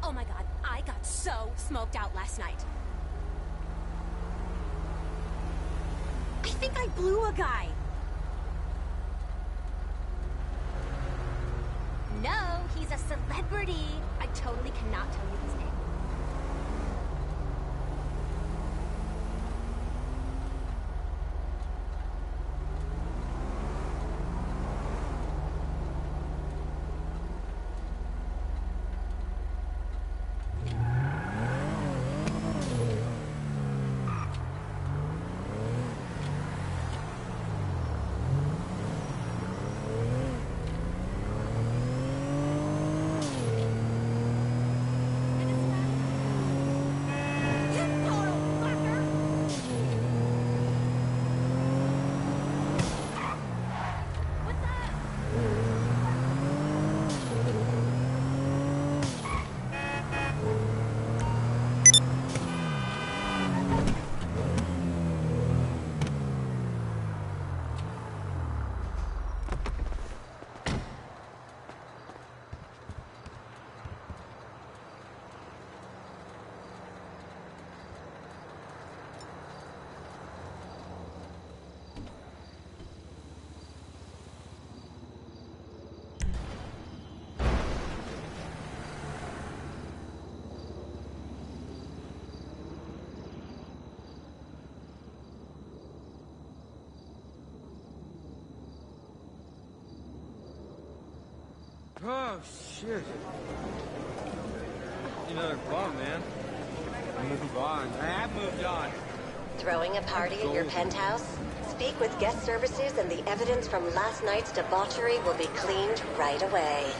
Oh my god, I got so smoked out last night. I think I blew a guy. No, he's a celebrity. I totally cannot tell you his name. Oh, shit. Another bum, man. Move on. I have moved on. Throwing a party at your penthouse? Speak with guest services and the evidence from last night's debauchery will be cleaned right away.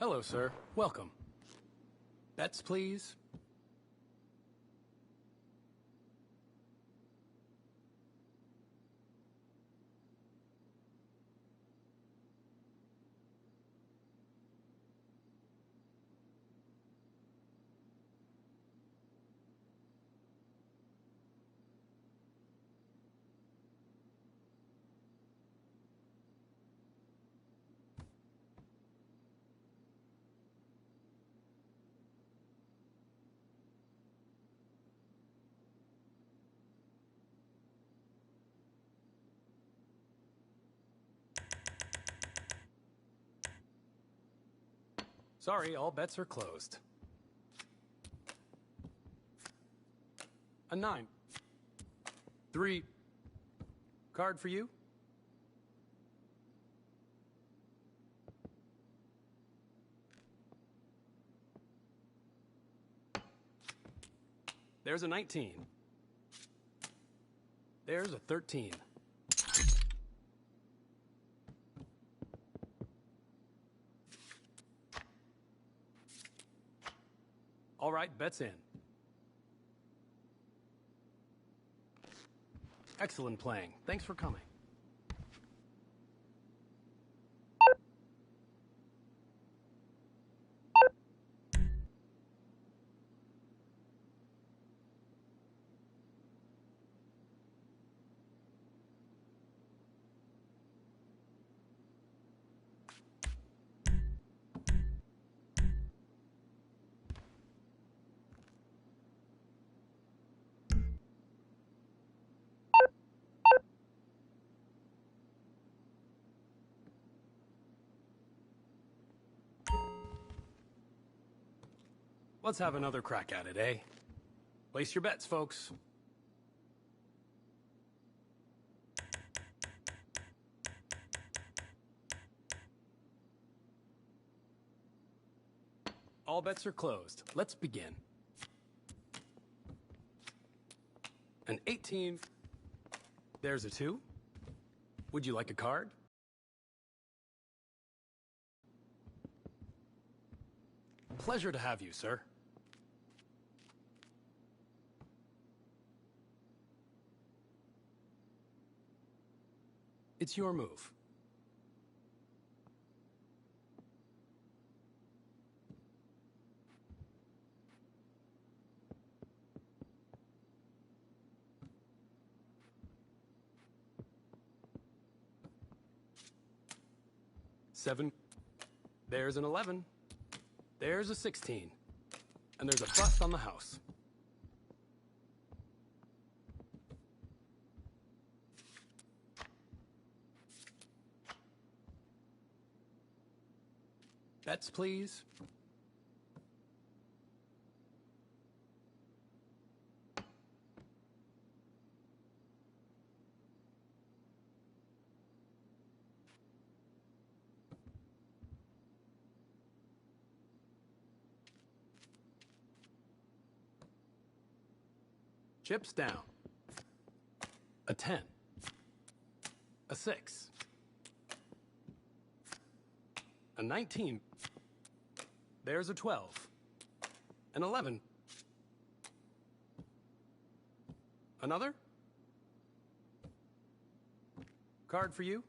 Hello, sir. Welcome. Bets, please. Sorry, all bets are closed. A 9. 3. Card for you? There's a 19. There's a 13. All right, bets in. Excellent playing. Thanks for coming. Let's have another crack at it, eh? Place your bets, folks. All bets are closed. Let's begin. An 18. There's a 2. Would you like a card? Pleasure to have you, sir. It's your move. Seven. There's an 11. There's a 16. And there's a bust on the house. Bets, please. Chips down. A 10. A 6. A 19. There's a 12. An 11. Another? Card for you?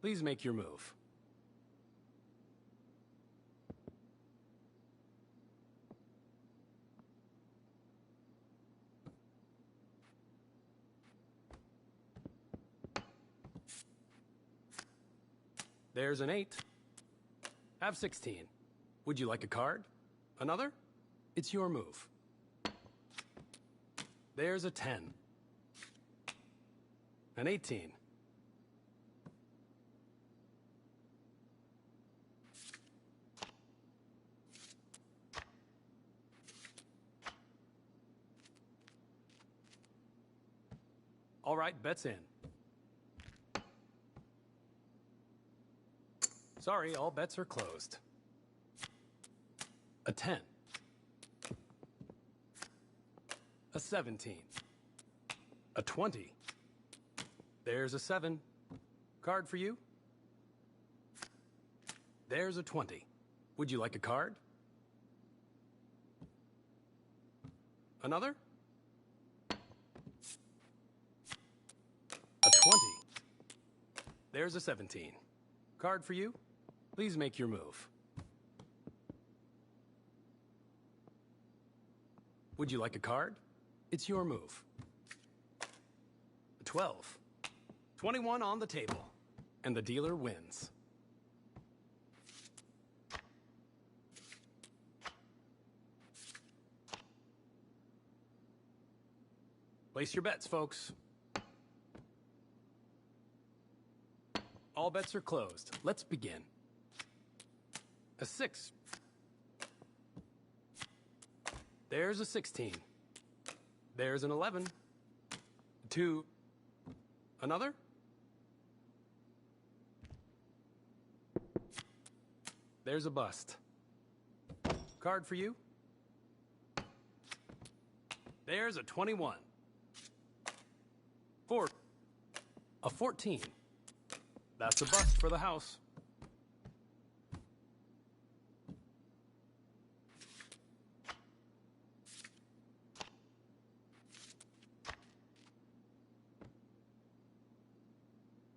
Please make your move. There's an 8. Have 16. Would you like a card? Another? It's your move. There's a 10. An 18. All right, bets in. Sorry, all bets are closed. A 10. A 17. A 20. There's a 7. Card for you. There's a 20. Would you like a card? Another? A 20. There's a 17. Card for you. Please make your move. Would you like a card? It's your move. 12. 21 on the table. And the dealer wins. Place your bets, folks. All bets are closed. Let's begin. A 6. There's a 16. There's an 11. 2. Another? There's a bust. Card for you. There's a 21. 4. A 14. That's a bust for the house.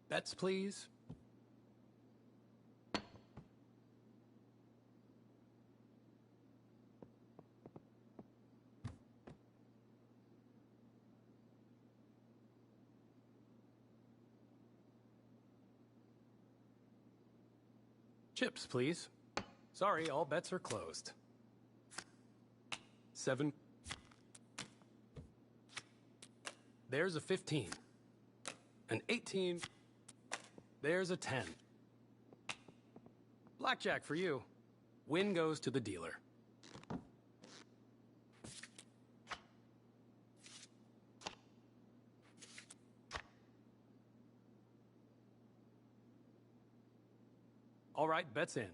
Bets, please. Chips, please. Sorry, all bets are closed. 7. There's a 15. An 18. There's a 10. Blackjack for you. Win goes to the dealer. All right, bets in.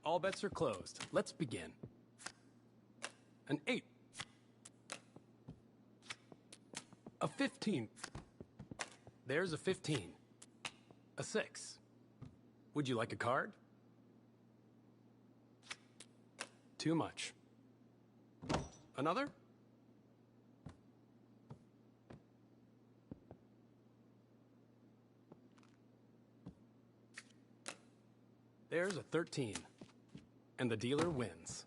All bets are closed. Let's begin. An 8. A 15. There's a 15. A 6. Would you like a card? Too much. Another? There's a 13. And the dealer wins.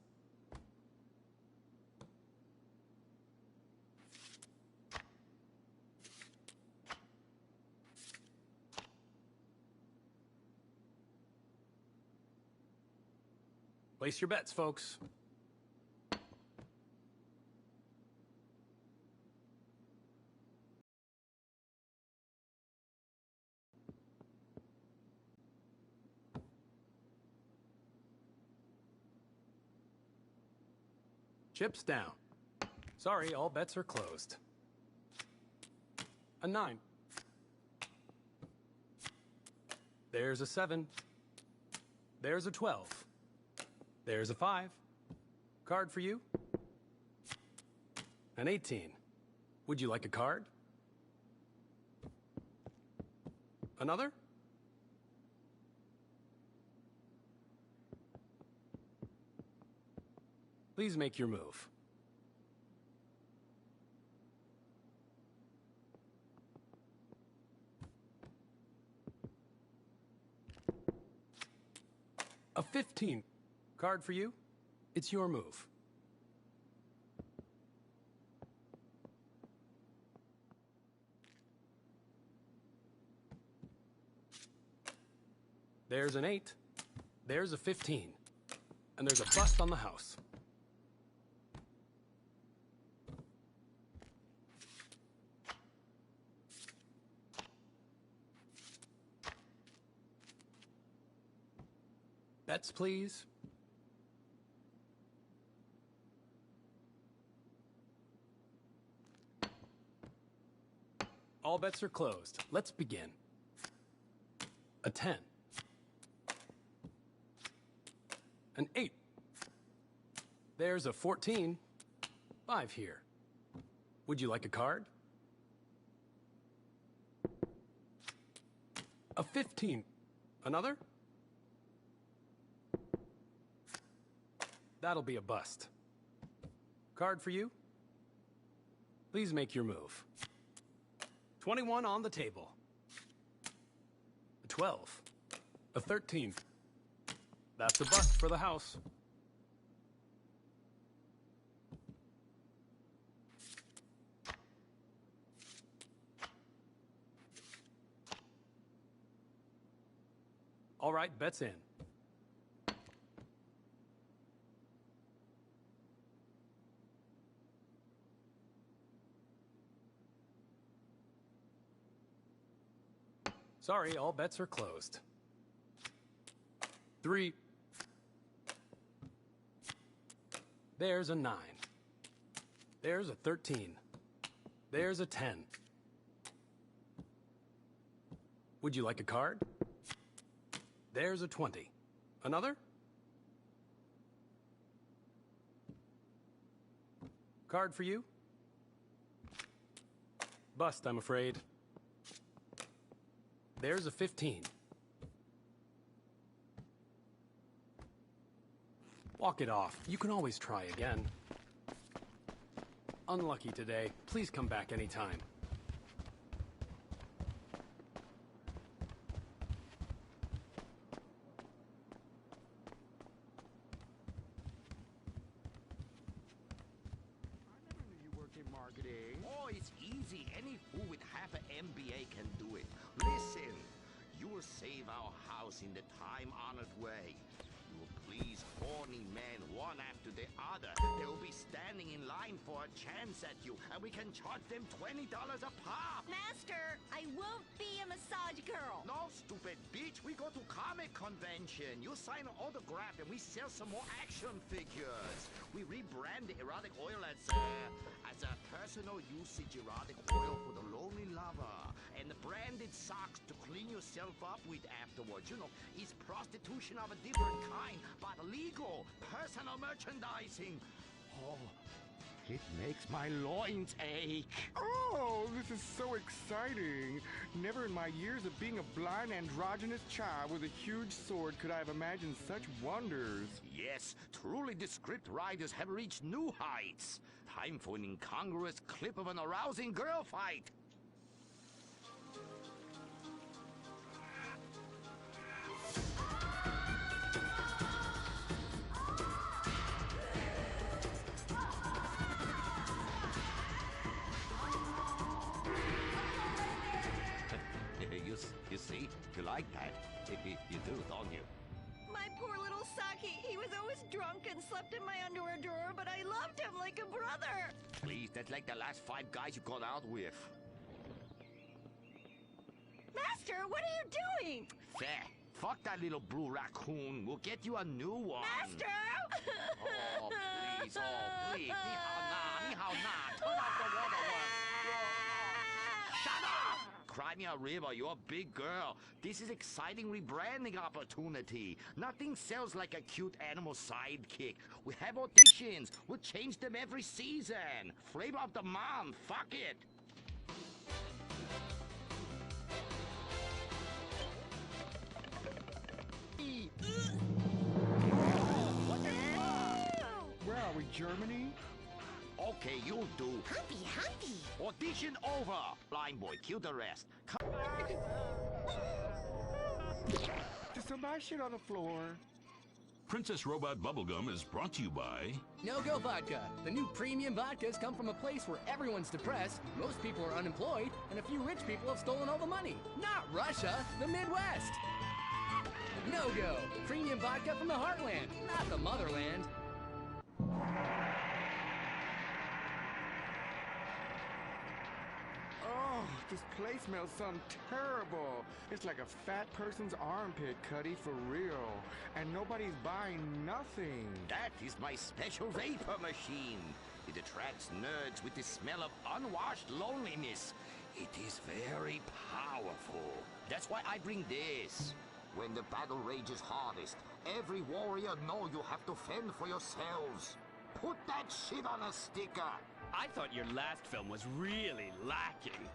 Place your bets, folks. Chips down. Sorry, all bets are closed. A 9. There's a 7. There's a 12. There's a 5. Card for you. An 18. Would you like a card? Another? Please make your move. A 15. Card for you. It's your move. There's an 8. There's a 15. And there's a bust on the house. Bets, please. All bets are closed. Let's begin. A 10. An 8. There's a 14. 5 here. Would you like a card? A 15. Another? That'll be a bust. Card for you? Please make your move. 21 on the table. A 12. A 13. That's a bust for the house. All right, bet's in. Sorry, all bets are closed. 3. There's a 9. There's a 13. There's a 10. Would you like a card? There's a 20. Another? Card for you? Bust, I'm afraid. There's a 15. Walk it off. You can always try again. Unlucky today. Please come back anytime. Marketing. Oh, it's easy. Any fool with half an MBA can do it. Listen, you will save our house in the time-honored way. You will please horny men one after the other. They will be standing in line for a chance at you, and we can charge them $20 a pop. Master, I won't be a massage girl. No, stupid bitch. We go to comic convention. You sign an autograph, and we sell some more action figures. We rebrand the erotic oil as a personal usage erotic oil for the lonely lover, and the branded socks to clean yourself up with afterwards. You know, it's prostitution of a different kind, but legal, personal merchandising. Oh, it makes my loins ache. Oh, this is so exciting. Never in my years of being a blind androgynous child with a huge sword could I have imagined such wonders. Yes, truly the script writers have reached new heights. Time for an incongruous clip of an arousing girl fight. You see? You like that? You do, don't you? My poor little Saki. He was always drunk and slept in my underwear drawer, but I loved him like a brother. Please, that's like the last 5 guys you've gone out with. Master, what are you doing? Fair. Fuck that little blue raccoon. We'll get you a new one. Master! Oh, please. Oh, please. Ni hao na. Ni hao na. Turn off the waterworks. Shut up! Cry me a river. You're a big girl. This is exciting rebranding opportunity. Nothing sells like a cute animal sidekick. We have auditions. We'll change them every season. Flavor of the month. Fuck it. What the fuck? Where are we, Germany? Okay, you'll do. Humpy, humpy. Audition over. Blind boy, kill the rest. Did somebody shit on the floor? Princess Robot Bubblegum is brought to you by... No-Go Vodka. The new premium vodkas come from a place where everyone's depressed, most people are unemployed, and a few rich people have stolen all the money. Not Russia, the Midwest. No-Go. Premium vodka from the heartland, not the motherland. Oh, this place smells something terrible. It's like a fat person's armpit, Cuddy, for real. And nobody's buying nothing. That is my special vapor machine. It attracts nerds with the smell of unwashed loneliness. It is very powerful. That's why I bring this. When the battle rages hardest, every warrior know you have to fend for yourselves. Put that shit on a sticker. I thought your last film was really lacking.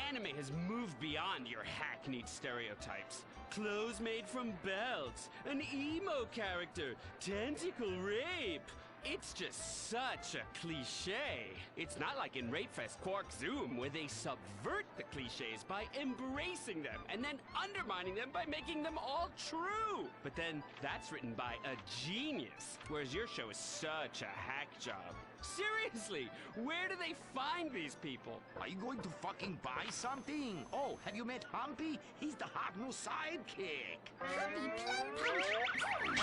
Anime has moved beyond your hackneyed stereotypes. Clothes made from belts, an emo character, tentacle rape. It's just such a cliche. It's not like in Rapefest Quark Zoom, where they subvert the cliches by embracing them and then undermining them by making them all true. But then that's written by a genius, whereas your show is such a hack job. Seriously, where do they find these people? Are you going to fucking buy something? Oh, have you met Humpy? He's the hot new sidekick. Humpy Plum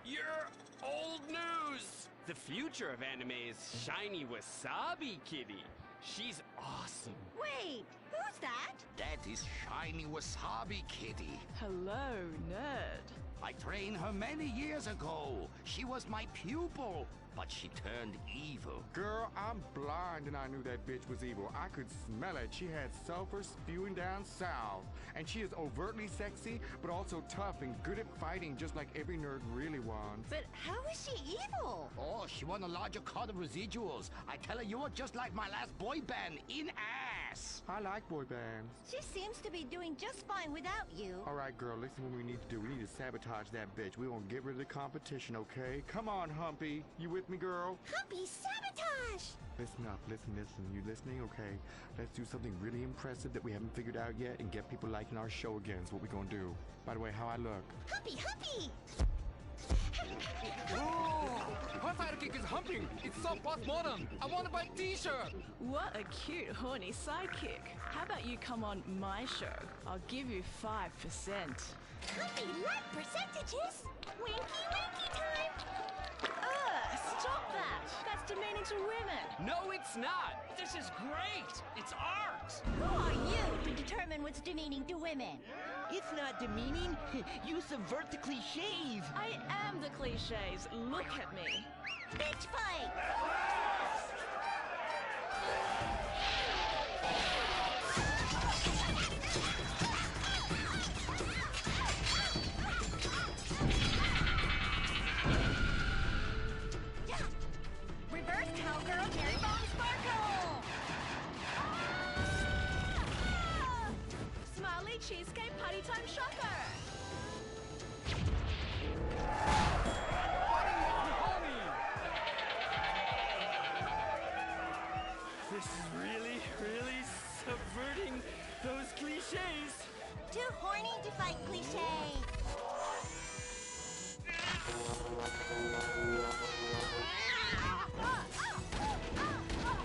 You're old news! The future of anime is Shiny Wasabi Kitty. She's awesome. Wait, who's that? That is Shiny Wasabi Kitty. Hello, nerd. I trained her many years ago. She was my pupil, but she turned evil. Girl, I'm blind and I knew that bitch was evil. I could smell it. She had sulfur spewing down south. And she is overtly sexy, but also tough and good at fighting, just like every nerd really wants. But how is she evil? Oh, she won a larger cut of residuals. I tell her you are just like my last boy band, in ass. I like boy bands. She seems to be doing just fine without you. All right, girl, listen what we need to do. We need to sabotage that bitch. We won't get rid of the competition, okay? Come on, Humpy. You with me, girl? Humpy sabotage! Listen up, listen. You listening? Okay. Let's do something really impressive that we haven't figured out yet and get people liking our show again. Is what we're gonna do. By the way, how I look? Humpy, Humpy! Her sidekick is humping. It's so postmodern. I want to buy a t-shirt. What a cute, horny sidekick. How about you come on my show? I'll give you 5%. Humpy, like percentages? Winky, winky time! Stop that! That's demeaning to women. No, it's not. This is great. It's art. Who are you to determine what's demeaning to women? It's not demeaning. You subvert the cliches. I am the cliches. Look at me. Bitch fight! Reverse cowgirl, Jerry Bone Sparkle! Smiley cheesecake party time shocker. This is really, really subverting those cliches. Too horny to fight cliches.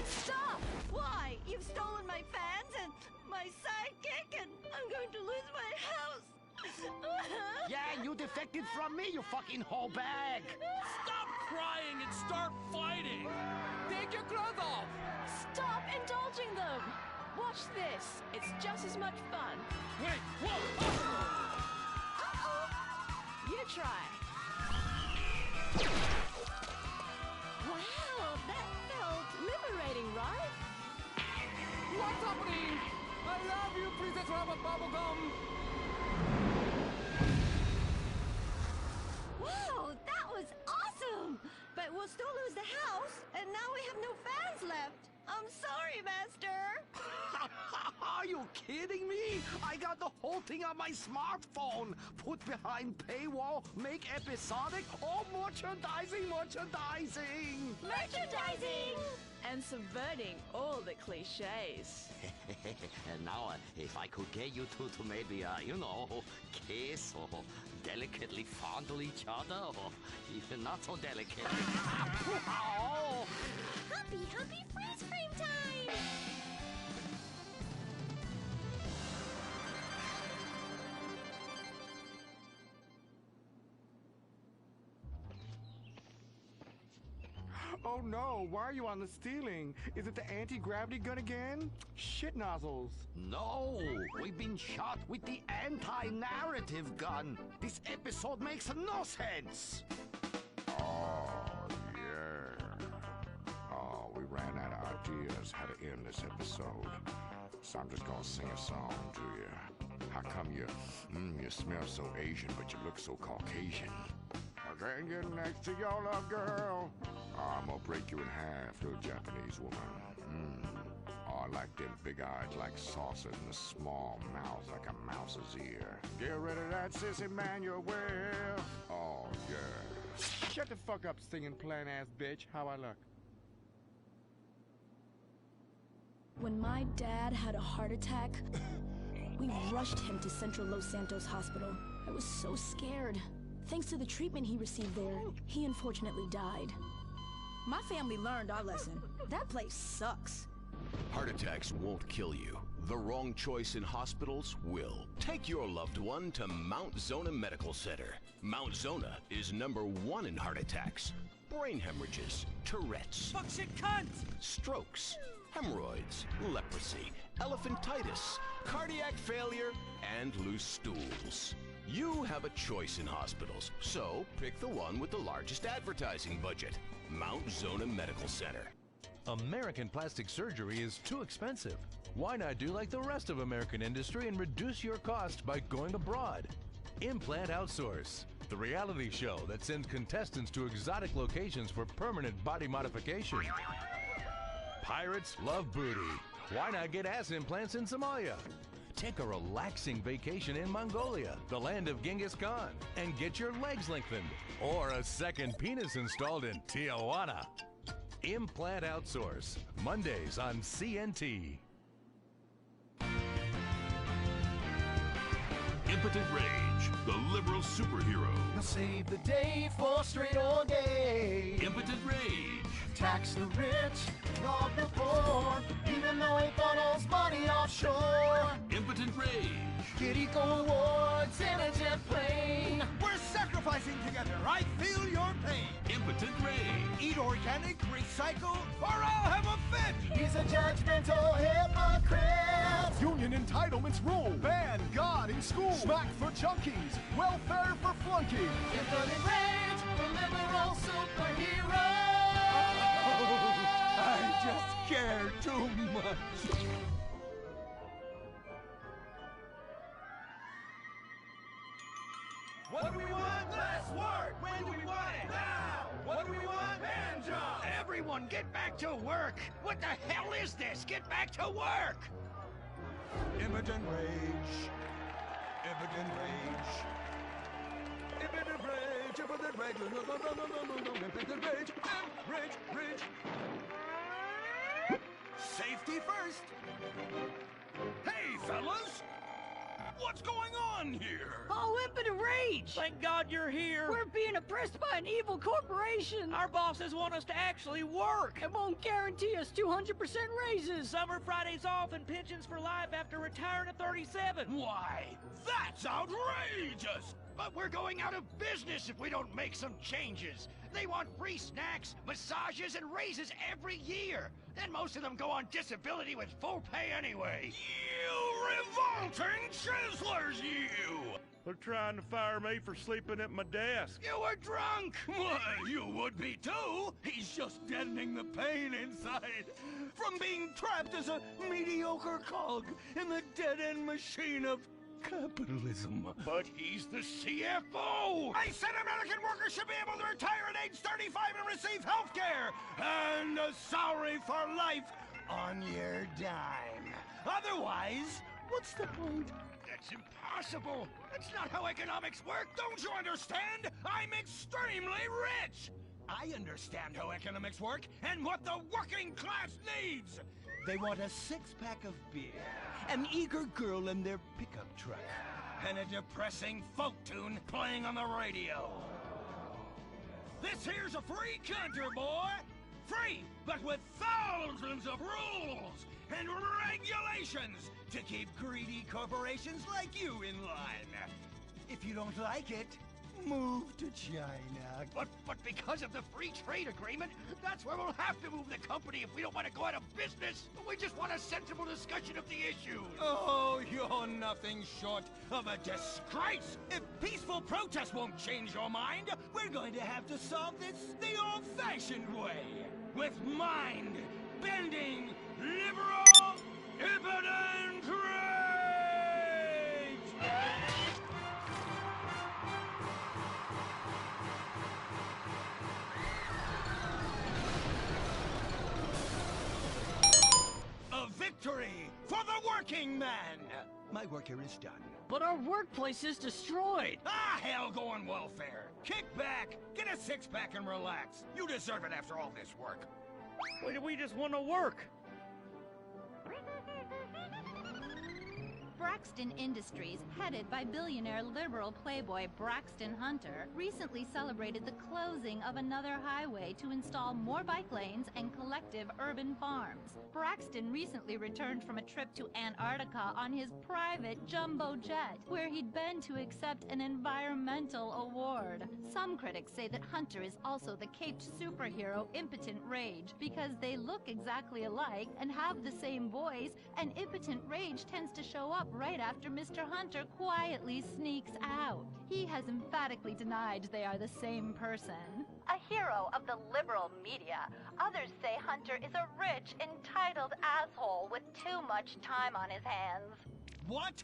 Stop! Why? You've stolen my fans and my sidekick, and I'm going to lose my house. Yeah, you defected from me, you fucking hoe bag. Stop crying and start fighting. Take your clothes off. Stop indulging them. Watch this. It's just as much fun. Wait, whoa! You try. Wow, that felt liberating, right? What's happening? I love you, Princess Robot Bubblegum. Wow, that was awesome! But we'll still lose the house, and now we have no fans left. I'm sorry, Master. Are you kidding me? I got the whole thing on my smartphone. Put behind paywall, make episodic, all merchandising. Merchandising! And subverting all the cliches. And now, if I could get you two to maybe, kiss or delicately fondle each other, or even not so delicate. Oh. Humpy, Humpy freeze frame time! Oh no, why are you on the ceiling? Is it the anti-gravity gun again? Shit nozzles. No, we've been shot with the anti-narrative gun. This episode makes no sense. Oh, yeah. Oh, we ran out of ideas how to end this episode. So I'm just gonna sing a song to you. How come you smell so Asian, but you look so Caucasian? I can't get next to your love, girl. I'm gonna break you in half to a Japanese woman. Oh, I like them big eyes like saucers and a small mouth like a mouse's ear. Get rid of that sissy man, you will. Oh, yeah. Shut the fuck up, singing plant-ass bitch. How I look? When my dad had a heart attack, we rushed him to Central Los Santos Hospital. I was so scared. Thanks to the treatment he received there, he unfortunately died. My family learned our lesson. That place sucks. Heart attacks won't kill you. The wrong choice in hospitals will. Take your loved one to Mount Zona Medical Center. Mount Zona is #1 in heart attacks, brain hemorrhages, Tourette's, Fuck shit cunt! strokes, hemorrhoids, leprosy, elephantitis, cardiac failure, and loose stools. You have a choice in hospitals, so pick the one with the largest advertising budget. Mount Zona Medical Center. American plastic surgery is too expensive. Why not do like the rest of American industry and reduce your cost by going abroad? Implant Outsource, the reality show that sends contestants to exotic locations for permanent body modification. Pirates love booty. Why not get ass implants in Somalia? Take a relaxing vacation in Mongolia, the land of Genghis Khan, and get your legs lengthened. Or a second penis installed in Tijuana. Implant Outsource, Mondays on CNT. Impotent Rage, the liberal superhero. He'll save the day for straight all day. Impotent Rage. Tax the rich, rob the poor, even though he funnels money offshore. Impotent Rage. Kid Eco Awards in a jet plane. We're sacrificing together. I feel your pain. Impotent Rage. Eat organic, recycle, or I'll have a fit. He's a judgmental hypocrite. Union entitlements rule. Ban God in school. Smack for junkies. Welfare for flunkies. Impotent Rage, the liberal superhero. I just care too much. What do we want? Less work. When do we want it? Now. What do we want? Hand job. Everyone, get back to work! What the hell is this? Get back to work! Impotent Rage. Impotent Rage. Impotent Rage. Impotent Rage. No. Impotent Rage. Rage. Rage. Safety first. Hey, fellas! What's going on here? Oh, Impotent Rage! Thank God you're here. We're being oppressed by an evil corporation. Our bosses want us to actually work. And won't guarantee us 200% raises. Summer Fridays off and pensions for life after retiring at 37. Why, that's outrageous! But we're going out of business if we don't make some changes. They want free snacks, massages, and raises every year. And most of them go on disability with full pay anyway. You revolting chiselers, you! They're trying to fire me for sleeping at my desk. You were drunk! Why, you would be too! He's just deadening the pain inside from being trapped as a mediocre cog in the dead-end machine of capitalism. But he's the CFO! I said American workers should be able to retire at age 35 and receive health care and a salary for life on your dime. Otherwise, what's the point? That's impossible! That's not how economics work! Don't you understand? I'm extremely rich! I understand how economics work and what the working class needs! They want a six-pack of beer, an eager girl in their pickup truck, and a depressing folk tune playing on the radio. This here's a free country, boy! Free, but with thousands of rules and regulations to keep greedy corporations like you in line. If you don't like it, move to China. But because of the free trade agreement, that's where we'll have to move the company if we don't want to go out of business. We just want a sensible discussion of the issue. Oh, you're nothing short of a disgrace. If peaceful protest won't change your mind, we're going to have to solve this the old-fashioned way. With mind-bending, liberal, impotent rage! A victory for the working man! My work here is done. But our workplace is destroyed! Ah, hell going welfare! Kick back, get a six-pack and relax. You deserve it after all this work. We just want to work! Braxton Industries, headed by billionaire liberal playboy Braxton Hunter, recently celebrated the closing of another highway to install more bike lanes and collective urban farms. Braxton recently returned from a trip to Antarctica on his private jumbo jet, where he'd been to accept an environmental award. Some critics say that Hunter is also the caped superhero Impotent Rage, because they look exactly alike and have the same voice, and Impotent Rage tends to show up right after Mr. Hunter quietly sneaks out. He has emphatically denied they are the same person. A hero of the liberal media, others say Hunter is a rich, entitled asshole with too much time on his hands. What?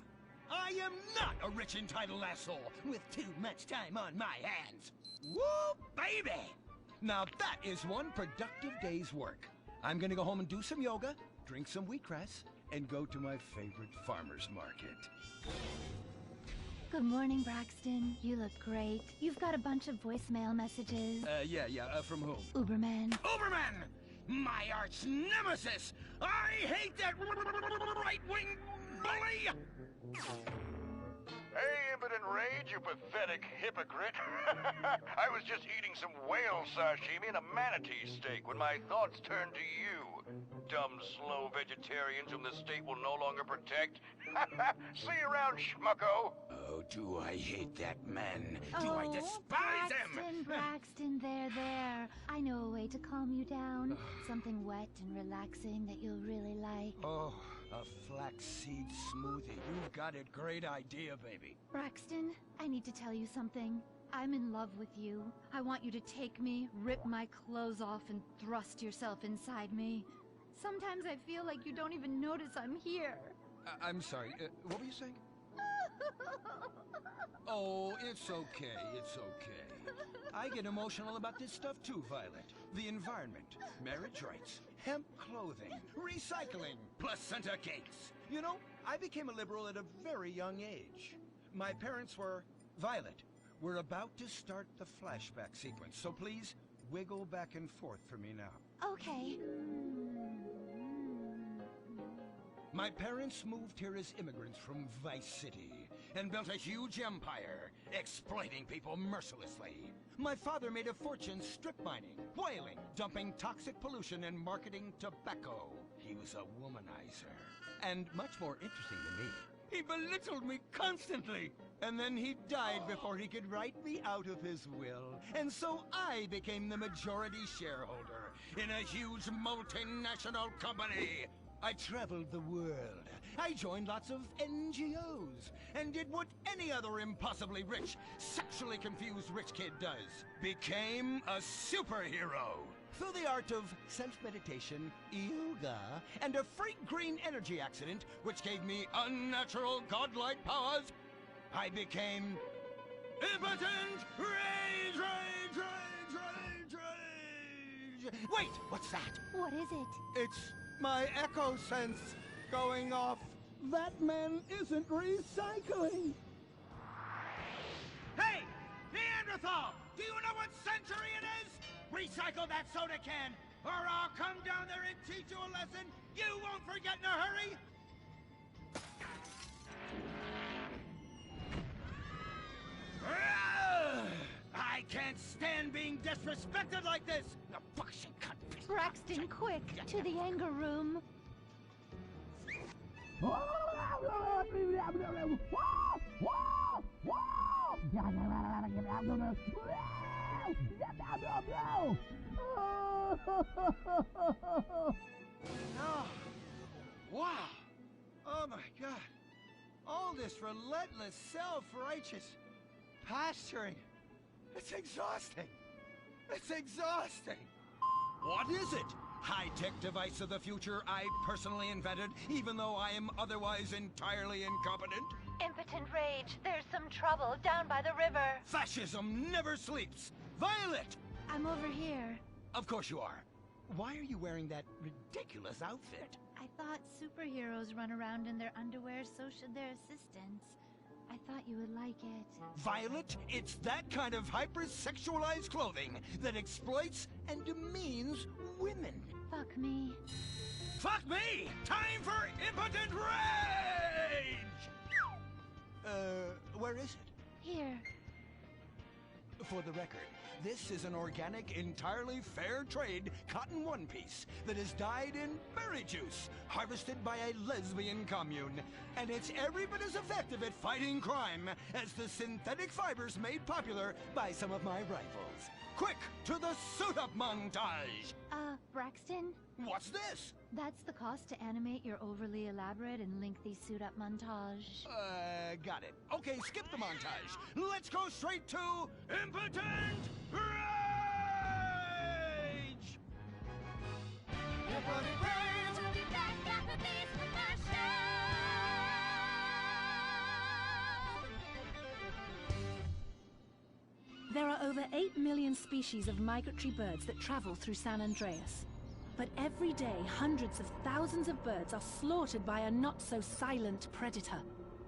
I am not a rich, entitled asshole with too much time on my hands. Woo, baby! Now that is one productive day's work. I'm gonna go home and do some yoga, drink some wheatgrass, and go to my favorite farmer's market. Good morning, Braxton. You look great. You've got a bunch of voicemail messages. From whom? Uberman. Uberman! My arch nemesis! I hate that right-wing bully! Hey, Impotent Rage, you pathetic hypocrite. I was just eating some whale sashimi and a manatee steak when my thoughts turned to you. Dumb, slow vegetarians whom the state will no longer protect. See you around, schmucko. Oh, do I hate that man? Do I despise him? Braxton, there. I know a way to calm you down. Something wet and relaxing that you'll really like. Oh, a flaxseed smoothie. You've got it. Great idea, baby. Braxton, I need to tell you something. I'm in love with you. I want you to take me, rip my clothes off, and thrust yourself inside me. Sometimes I feel like you don't even notice I'm here. I'm sorry, what were you saying? Oh, it's okay. I get emotional about this stuff too, Violet. The environment, marriage rights, hemp clothing, recycling, placenta cakes. You know, I became a liberal at a very young age. My parents were... Violet, we're about to start the flashback sequence, so please wiggle back and forth for me now. Okay. My parents moved here as immigrants from Vice City and built a huge empire, exploiting people mercilessly. My father made a fortune strip mining, whaling, dumping toxic pollution, and marketing tobacco. He was a womanizer. And much more interesting than me, he belittled me constantly. And then he died before he could write me out of his will. And so I became the majority shareholder in a huge multinational company. I traveled the world. I joined lots of NGOs and did what any other impossibly rich, sexually confused rich kid does. Became a superhero. Through the art of self-meditation, yoga, and a freak green energy accident, which gave me unnatural godlike powers, I became Impotent Rage! Wait, what's that? What is it? It's my echo sense going off. That man isn't recycling. Hey, Neanderthal! Do you know what century it is? Recycle that soda can, or I'll come down there and teach you a lesson you won't forget in a hurry. I can't stand being disrespected like this! The bullshit cunt! Braxton, quick! To the anger room! Oh, wow! Oh my God! All this relentless, self-righteous pasturing. It's exhausting. It's exhausting. What is it? High-tech device of the future I personally invented, even though I am otherwise entirely incompetent? Impotent Rage, there's some trouble down by the river. Fascism never sleeps! Violet! I'm over here. Of course you are. Why are you wearing that ridiculous outfit? I thought superheroes run around in their underwear, so should their assistants. I thought you would like it. Violet, it's that kind of hypersexualized clothing that exploits and demeans women. Fuck me. Fuck me! Time for Impotent Rage! Where is it? Here. For the record, this is an organic, entirely fair trade cotton one piece that is dyed in berry juice, harvested by a lesbian commune. And it's every bit as effective at fighting crime as the synthetic fibers made popular by some of my rivals. Quick, to the suit-up montage! Braxton? What's this? That's the cost to animate your overly elaborate and lengthy suit-up montage. Got it. Okay, skip the montage. Let's go straight to Impotent Rage! Impotent Rage! We'll be back after this with my show. There are over 8 million species of migratory birds that travel through San Andreas. But every day, hundreds of thousands of birds are slaughtered by a not-so-silent predator,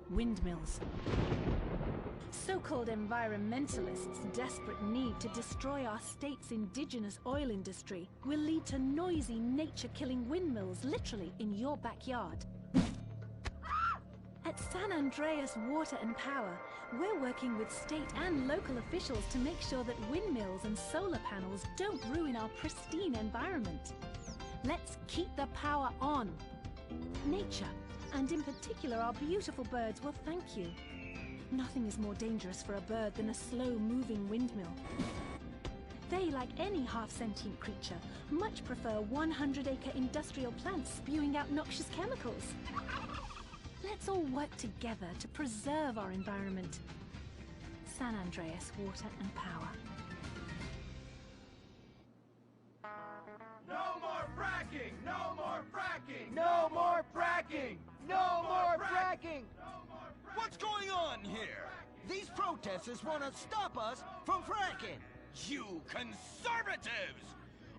windmills. So-called environmentalists' desperate need to destroy our state's indigenous oil industry will lead to noisy, nature-killing windmills literally in your backyard. At San Andreas Water and Power, we're working with state and local officials to make sure that windmills and solar panels don't ruin our pristine environment. Let's keep the power on. Nature, and in particular our beautiful birds, will thank you. Nothing is more dangerous for a bird than a slow-moving windmill. They, like any half-sentient creature, much prefer 100-acre industrial plants spewing out noxious chemicals. Let's all work together to preserve our environment. San Andreas Water and Power. No more fracking! No more fracking! No more fracking! No more fracking! What's going on here? These protesters want to stop us from fracking. You conservatives!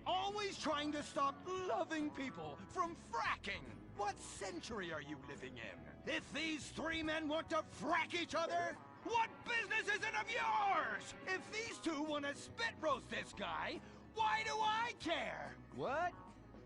Always trying to stop loving people from fracking. What century are you living in? If these three men want to frack each other, what business is it of yours? If these two want to spit roast this guy, why do I care? What?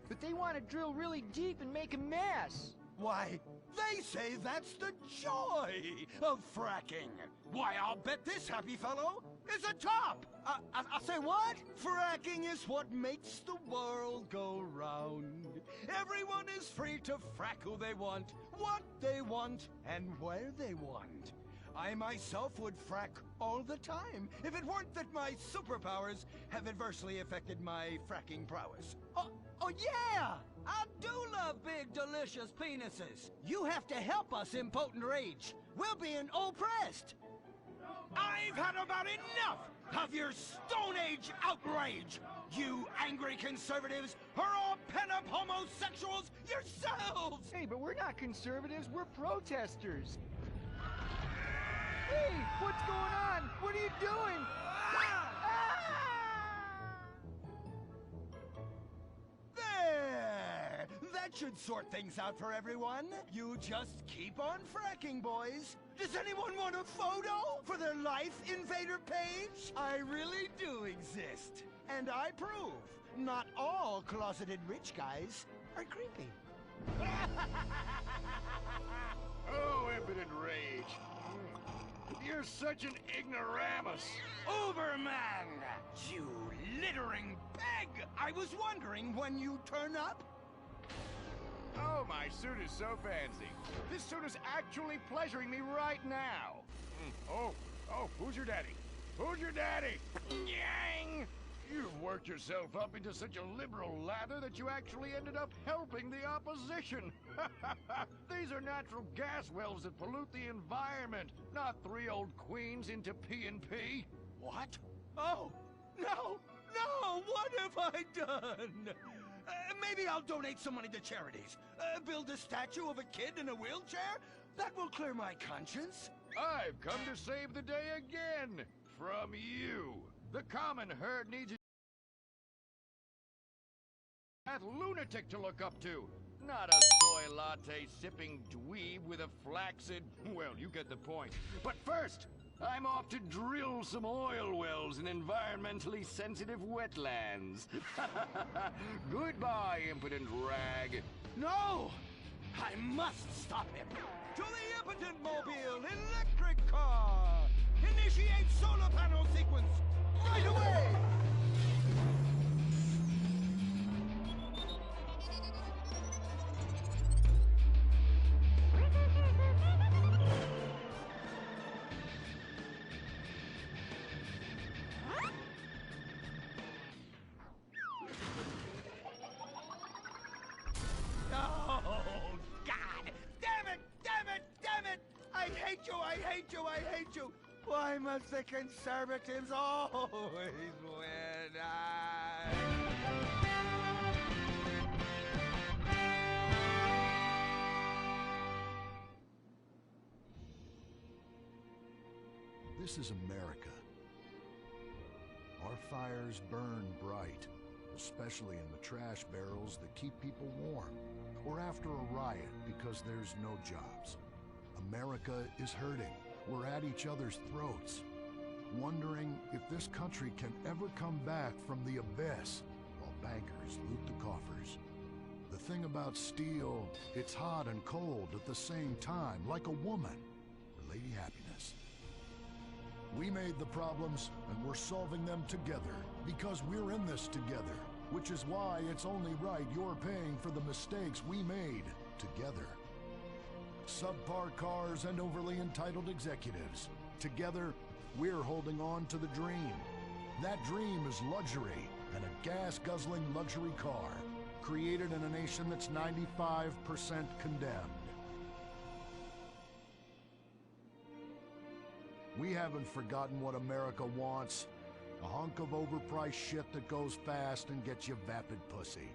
But they want to drill really deep and make a mess. Why, they say that's the joy of fracking. Why, I'll bet this happy fellow is a top. I say what? Fracking is what makes the world go round. Everyone is free to frack who they want, what they want, and where they want. I myself would frack all the time if it weren't that my superpowers have adversely affected my fracking prowess. Oh yeah! I do love big, delicious penises. You have to help us, Impotent Rage. We're being oppressed. I've had about enough of your Stone Age outrage. You angry conservatives are all pent-up homosexuals yourselves! Hey, but we're not conservatives, we're protesters. Hey, what's going on? What are you doing? There! That should sort things out for everyone. You just keep on fracking, boys. Does anyone want a photo for their Life Invader page? I really do exist. And I prove not all closeted rich guys are creepy. Oh, Impotent Rage. You're such an ignoramus. Uberman! You littering pig! I was wondering when you turn up. Oh, my suit is so fancy. This suit is actually pleasuring me right now. Oh, who's your daddy? Who's your daddy? Yang! You've worked yourself up into such a liberal lather that you actually ended up helping the opposition. These are natural gas wells that pollute the environment, not three old queens into P&P. What? Oh, no! What have I done? Maybe I'll donate some money to charities. Build a statue of a kid in a wheelchair? That will clear my conscience. I've come to save the day again from you. The common herd needs that lunatic to look up to. Not a soy latte sipping dweeb with a flaccid... Well, you get the point. But first, I'm off to drill some oil wells in environmentally sensitive wetlands. Goodbye, impotent rag. No! I must stop him. To the impotent mobile electric car! Initiate solar panel sequence right away! I hate you! Why must the conservatives always win? This is America. Our fires burn bright, especially in the trash barrels that keep people warm, or after a riot because there's no jobs. America is hurting. We're at each other's throats, wondering if this country can ever come back from the abyss while bankers loot the coffers. The thing about steel, it's hot and cold at the same time, like a woman or Lady Happiness. We made the problems, and we're solving them together, because we're in this together, which is why it's only right you're paying for the mistakes we made together. Subpar cars and overly entitled executives. Together, we're holding on to the dream. That dream is luxury, and a gas-guzzling luxury car, created in a nation that's 95% condemned. We haven't forgotten what America wants. A hunk of overpriced shit that goes fast and gets you vapid pussy.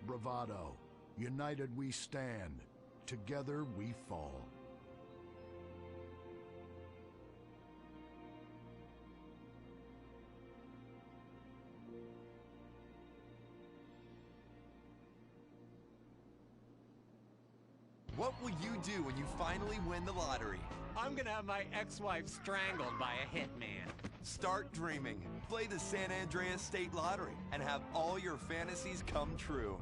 Bravado. United we stand. Together we fall. What will you do when you finally win the lottery? I'm gonna have my ex-wife strangled by a hitman. Start dreaming. Play the San Andreas State Lottery and have all your fantasies come true.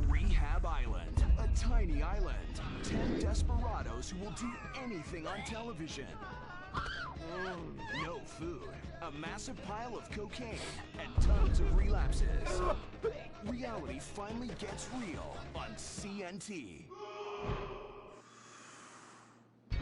Rehab Island, a tiny island. 10 desperados who will do anything on television. No food, a massive pile of cocaine, and tons of relapses. Reality finally gets real on CNT.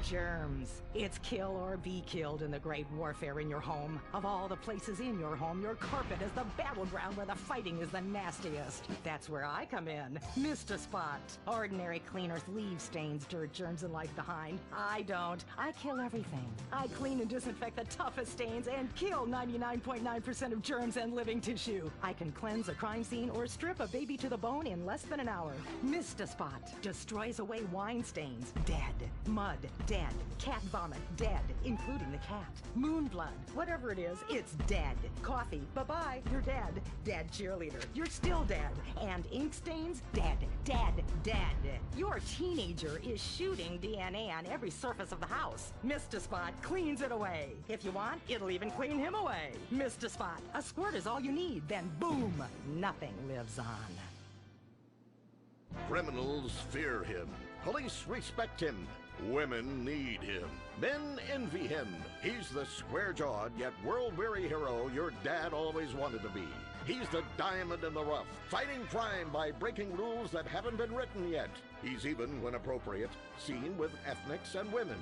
Germs. It's kill or be killed in the great warfare in your home. Of all the places in your home, your carpet is the battleground where the fighting is the nastiest. That's where I come in. Mr. Spot. Ordinary cleaners leave stains, dirt, germs, and life behind. I don't. I kill everything. I clean and disinfect the toughest stains and kill 99.9% of germs and living tissue. I can cleanse a crime scene or strip a baby to the bone in less than an hour. Mr. Spot destroys away wine stains. Dead. Mud. Dead. Cat vomit, dead, including the cat. Moon blood, whatever it is, it's dead. Coffee, bye-bye, you're dead. Dead cheerleader, you're still dead. And ink stains, dead, dead, dead. Your teenager is shooting DNA on every surface of the house. Mr. Spot cleans it away. If you want, it'll even clean him away. Mr. Spot, a squirt is all you need, then boom, nothing lives on. Criminals fear him. Police respect him. Women need him. Men envy him. He's the square-jawed yet world-weary hero your dad always wanted to be. He's the diamond in the rough, fighting crime by breaking rules that haven't been written yet. He's even, when appropriate, seen with ethnics and women.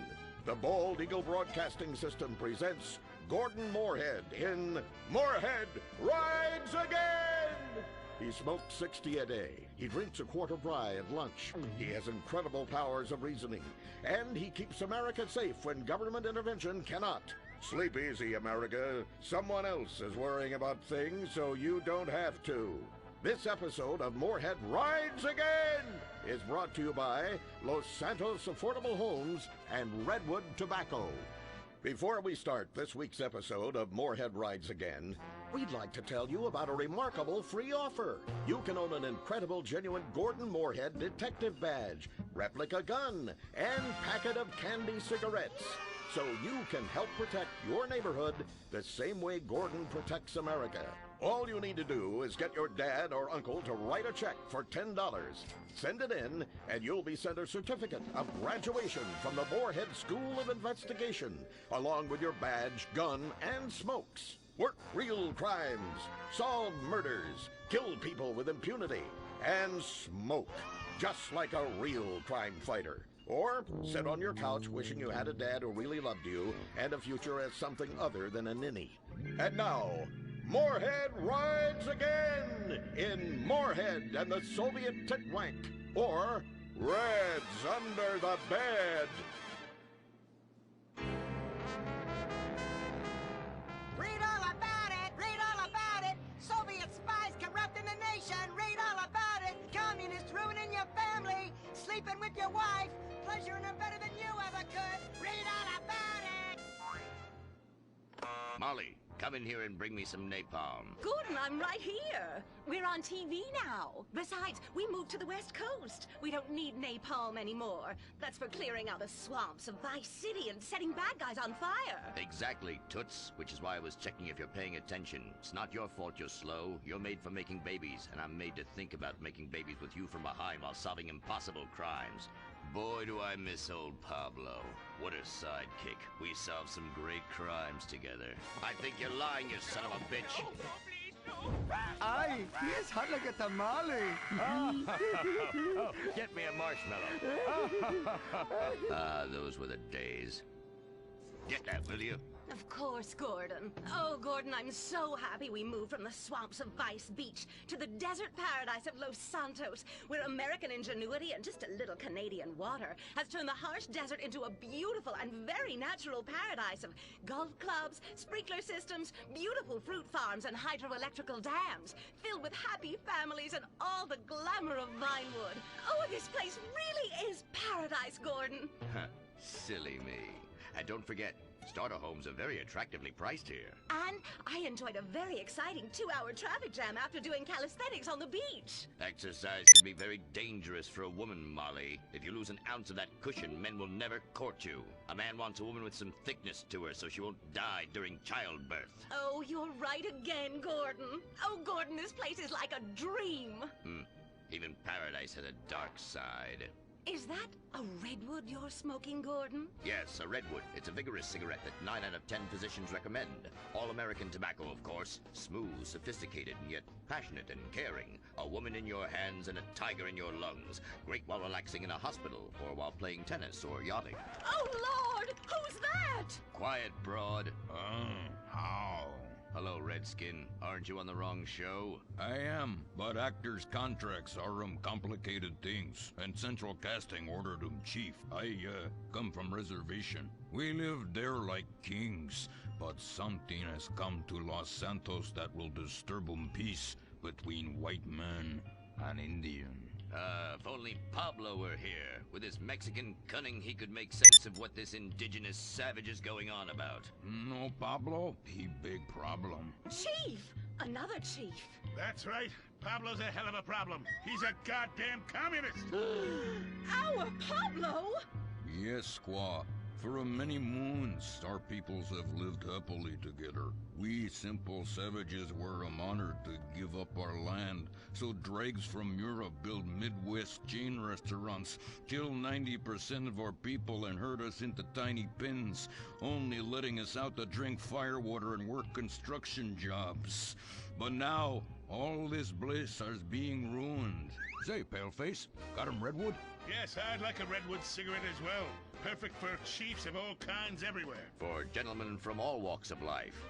The Bald Eagle Broadcasting System presents Gordon Moorhead in Moorhead Rides Again! He smokes 60 a day. He drinks a quart of rye at lunch. He has incredible powers of reasoning. And he keeps America safe when government intervention cannot. Sleep easy, America. Someone else is worrying about things so you don't have to. This episode of Moorhead Rides Again is brought to you by Los Santos Affordable Homes and Redwood Tobacco. Before we start this week's episode of Moorhead Rides Again, we'd like to tell you about a remarkable free offer. You can own an incredible, genuine Gordon Moorhead detective badge, replica gun, and packet of candy cigarettes, so you can help protect your neighborhood the same way Gordon protects America. All you need to do is get your dad or uncle to write a check for $10. Send it in, and you'll be sent a certificate of graduation from the Moorhead School of Investigation, along with your badge, gun, and smokes. Work real crimes, solve murders, kill people with impunity, and smoke, just like a real crime fighter. Or sit on your couch wishing you had a dad who really loved you and a future as something other than a ninny. And now, Moorhead Rides Again in Moorhead and the Soviet Titwank, or Reds Under the Bed. Read all about it! Read all about it! Soviet spies corrupting the nation! Read all about it! Communists ruining your family! Sleeping with your wife! Pleasuring her better than you ever could! Read all about it! Molly, come in here and bring me some napalm. Gordon, I'm right here. We're on TV now. Besides, we moved to the West Coast. We don't need napalm anymore. That's for clearing out the swamps of Vice City and setting bad guys on fire. Exactly, Toots, which is why I was checking if you're paying attention. It's not your fault you're slow. You're made for making babies, and I'm made to think about making babies with you from behind while solving impossible crimes. Boy, do I miss old Pablo. What a sidekick. We solved some great crimes together. I think you're lying, you son of a bitch. Ay, he is hot like a tamale. Get me a marshmallow. Those were the days. Get that, will you? Of course, Gordon. Oh, Gordon, I'm so happy we moved from the swamps of Vice Beach to the desert paradise of Los Santos, where American ingenuity and just a little Canadian water has turned the harsh desert into a beautiful and very natural paradise of golf clubs, sprinkler systems, beautiful fruit farms, and hydroelectrical dams, filled with happy families and all the glamour of Vinewood. Oh, this place really is paradise, Gordon. Silly me. And don't forget, starter homes are very attractively priced here. And I enjoyed a very exciting 2-hour traffic jam after doing calisthenics on the beach. Exercise can be very dangerous for a woman, Molly. If you lose an ounce of that cushion, men will never court you. A man wants a woman with some thickness to her so she won't die during childbirth. Oh, you're right again, Gordon. Oh, Gordon, this place is like a dream. Even paradise has a dark side. Is that a redwood you're smoking, Gordon? Yes, a redwood. It's a vigorous cigarette that 9 out of 10 physicians recommend. All-American tobacco, of course. Smooth, sophisticated, and yet passionate and caring. A woman in your hands and a tiger in your lungs. Great while relaxing in a hospital, or while playing tennis or yachting. Oh, Lord! Who's that? Quiet, broad. How? Hello, Redskin. Aren't you on the wrong show? I am, but actors' contracts are complicated things, and Central Casting ordered chief. I come from reservation. We live there like kings, but something has come to Los Santos that will disturb peace between white man and Indian. If only Pablo were here. With his Mexican cunning, he could make sense of what this indigenous savage is going on about. No, Pablo, he big problem. Chief! Another chief. That's right. Pablo's a hell of a problem. He's a goddamn communist. Our Pablo? Yes, squaw. For many moons, our peoples have lived happily together. We simple savages were honored to give up our land, so dregs from Europe build Midwest chain restaurants, kill 90% of our people and herd us into tiny pens, only letting us out to drink firewater and work construction jobs. But now, all this bliss is being ruined. Say, Paleface, got him redwood? Yes, I'd like a redwood cigarette as well. Perfect for chiefs of all kinds everywhere. For gentlemen from all walks of life.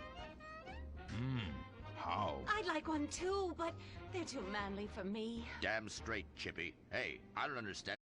How? I'd like one too, but they're too manly for me. Damn straight, Chippy. Hey, I don't understand